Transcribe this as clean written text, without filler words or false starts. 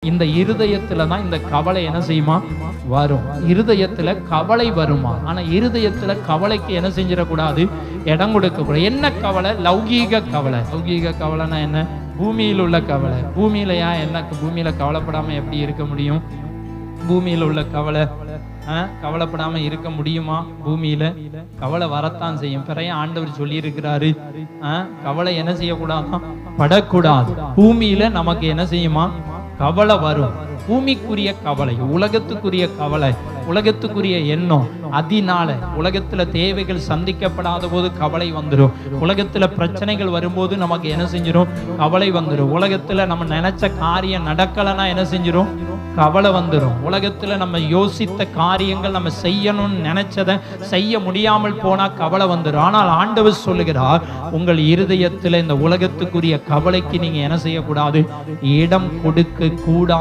இந்த இருதயத்துல தான் இந்த கவலை என்ன செய்யுமா வரும். இருதயத்துல கவலை வருமா? ஆனா இருதயத்துல கவலைக்கு என்ன செஞ்சிடக்கூடாது, இடம் கொடுக்க கூடாது. என்ன கவலை? லௌகீக கவலை. லௌகீக கவலைனா என்ன? பூமியில் உள்ள கவலை. பூமியில என்ன பூமியில கவலைப்படாம எப்படி இருக்க முடியும்? பூமியில உள்ள கவலை கவலைப்படாம இருக்க முடியுமா? பூமியில கவலை வரத்தான் செய்யும். பிறைய ஆண்டவர் சொல்லி இருக்கிறாரு, கவலை என்ன செய்யக்கூடாதான், படக்கூடாது. பூமியில நமக்கு என்ன செய்யுமா, கவலை வரும். பூமிக்குரிய கவலை, உலகத்துக்குரிய கவலை, உலகத்துக்குரிய எண்ணம். அதனால உலகத்துல தேவைகள் சந்திக்கப்படாத போது கவலை வந்துடும். உலகத்துல பிரச்சனைகள் வரும்போது நமக்கு என்ன செஞ்சிடும், கவலை வந்துடும். உலகத்துல நம்ம நினைச்ச காரியம் நடக்கலைன்னா என்ன செஞ்சிடும், கவலை வந்துடும். உலகத்துல நம்ம யோசித்த காரியங்கள் நம்ம செய்யணும்னு நினைச்சதை செய்ய முடியாமல் போனா கவலை வந்துடும். ஆனால் ஆண்டவர் சொல்லுகிறார், உங்கள் இருதயத்துல இந்த உலகத்துக்குரிய கவலைக்கு நீங்க என்ன செய்யக்கூடாது, இடம் கொடுக்க கூடாது.